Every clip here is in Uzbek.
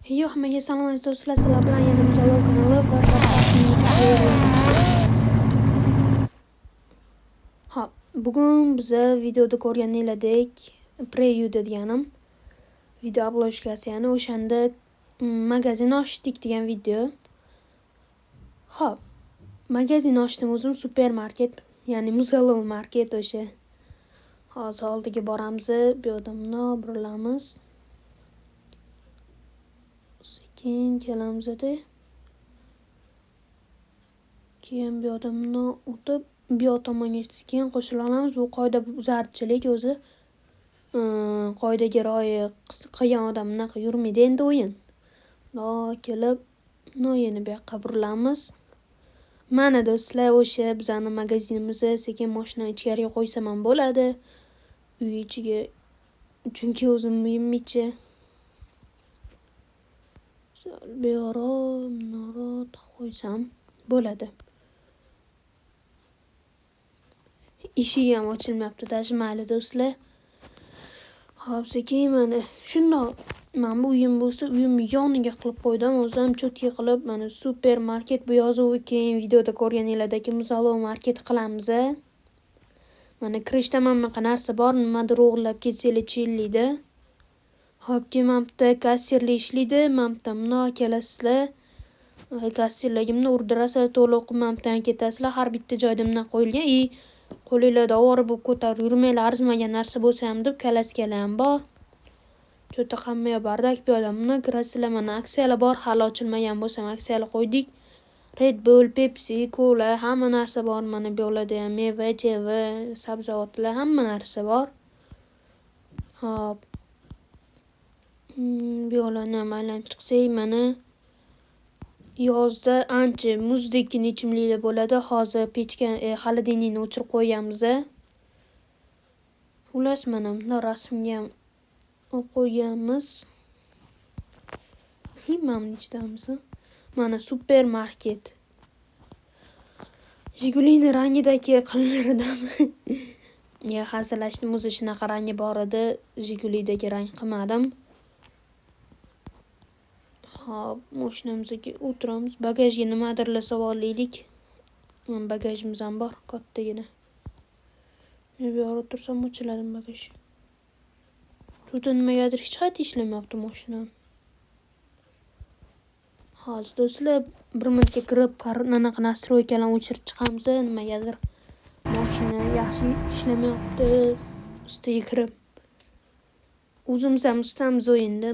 Yo, hammaga salom aziz do'stlar, sizlar bilan yana Muzallo kanali va Hop, bugun biza videoda ko'rganinglardek preview deganim video obloshkasi, ya'ni o'shanda magazin ochdik degan video. Hop, magazin ochdim o'zim, supermarket, ya'ni Muzallo market o'sha. Hozir oldiga boramiz, bu yerda bundoq burilamiz. Sekin kelamiz-da. Keyin bu yerda bundoq o'tib, bu yoq tomonga sekin qo'shila olamiz. Bu qoida buzarchilik o'zi. Qoidaga rioya qilgan odam bunaqa yurmaydi endi o'yin. Bundoq kelib, yana bu yoqqa burilamiz. Mana do'stlar, o'sha bizani magazinimizni sekin mashina ichkariga qo'ysam ham bo'ladi. Uy ichiga, chunki o'zim uyim ichi. Bu yoqqa qo'ysam bo'ladi. Eshigi ham ochilmayapti, mayli do'stlar. Hop, sekin mana shundoq. Men bu uyim bo'lsa, uyimni yoniga qilib qo'ydim. O'zim cho'tki qilib, mana supermarket bu yozuvi keyin videoda ko'rganinglardek Muzallo market qilamiz. Mana kirishda hamma narsa bor, nimadir o'g'irlab ketsanglar chillaydi. Hop, kemamda kassirlar ishlaydi, mamda bundoq kelasizlar. Kassirlarga bundoq urdirasizlar, to'liq mamdan ketasizlar. Har bitta joyda bundoq qo'yilgan. Qo'linglarda ovora bo'lib ko'tarib yurmanglar, arzimagan narsa bo'lsa ham deb kalaskalar ham bor. Cho'ta hamma yoq bardak, bu yerda buni kirasizlar. Mana aksiyalar bor, hali ochilmagan bo'lsa aksiyalar qo'ydik. Red Bull, Pepsi, Cola, hamma narsa bor. Mana bu yerda ham meva, cheva, sabzavotlar, hamma narsa bor. Hop. Bu yo'llarni ham aylanib chiqsak, mana yozda ancha muzdek ichimliklar bo'ladi. Hozir pechka, xolodilnikni o'chirib qo'yganmiz. Xullas, mana bunday rasmga ham olib qo'yganmiz. Mana ichidamiz. Mana supermarket. Jigulini rangidagi qilinidan. Hazillashdim, o'zi shunaqa rangi bor edi. Jigulidagi rang qilmadim. Hop, mashinamizga o'tiramiz. Bagajga nimadir savollaylik. Bagajimiz ham bor, kattagina. Bu yerga o'tirsam ochiladi bagaj. Cho'ta nimagadir hech qayerda ishlamayapti mashina. Hozir do'stlar, bir minutga kirib, anaqa nastroykalarni o'chirib chiqamiz. Nimagadir mashina yaxshi ishlamayapti. Ustiga kirib. O'zimiz ham ustamiz o'yinda.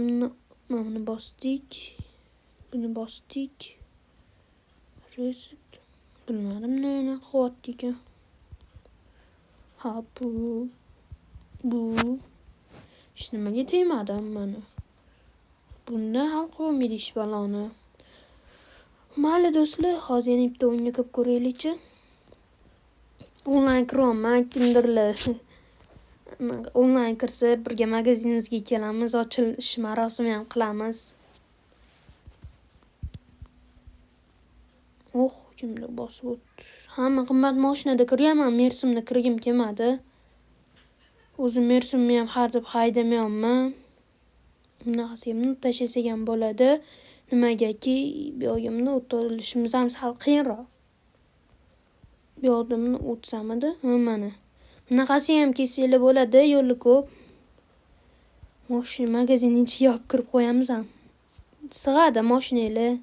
Buni bosdik. Buni bosdik. Reset. Bilmadim nima qilyapti ekan. Ha, bu hech nimaga tegmadim mana. Bunda hal qilmaydi ish baloni. Mayli do'stlar, hozir yana bitta o'yinga kirib ko'raylikchi. Onlayn kiraman, kimdirlar onlayn kirsa birga magazinimizga kelamiz, ochilish marosimi ham qilamiz. Kimdir bosib o'tdi. Hamma qimmat mashinada kirganman, Mersimda kirgim kelmadi. O'zim Mersimni ham har deb haydamayapman. Bunaqasiga minut tashlasak ham bo'ladi. Nimagaki, bu yoqga o'tishimiz ham sal qiyinroq. Bu yoqda o'tsam edi, mana. Bunaqasi ham kelsanglar bo'ladi, yo'li ko'p. Mashina magazinning ichiga olib kirib qo'yamiz ham. Sig'adi mashinanglar.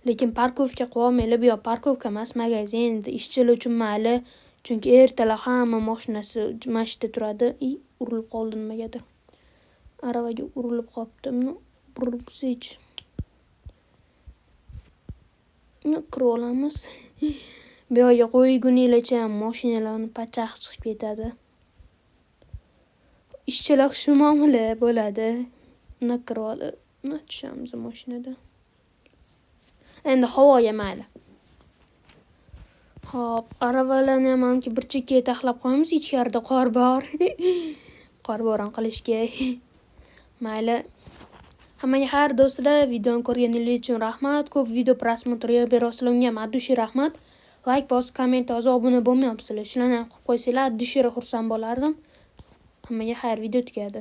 Lekin parkovka qo'yolmanglar, bu yoq parkovka emas, magazin, ishchilar uchun mayli. Chunki ertalar hamma mashinasi mashina turadi. Urilib qoldi nimagadir. Aravaga urilib qolibdi. Burilsich. Kirib olamiz. Bu yoqqa qo'yguninglarcha ham mashinalarni pachaq chiqib ketadi. Ishchilar shu muomala bo'ladi. Kirib olib, tushamiz mashinada. Endi havoga mayli. Hop, aravalarni ham bir chekkaga taxlab qo'yamiz, ichkarida qor bor. Qor bo'ron qilishga. Mayli. Hammaga xayr do'stlar, videoni ko'rganingiz uchun rahmat. Ko'p video prosmotriga berasizlar, unga ham addushi rahmat. Like bosib, komment yozib, obuna bo'lmayapsizlar. Shularni ham qilib qo'ysanglar, addushi xursand bo'lardim. Hammaga xayr, video tugadi.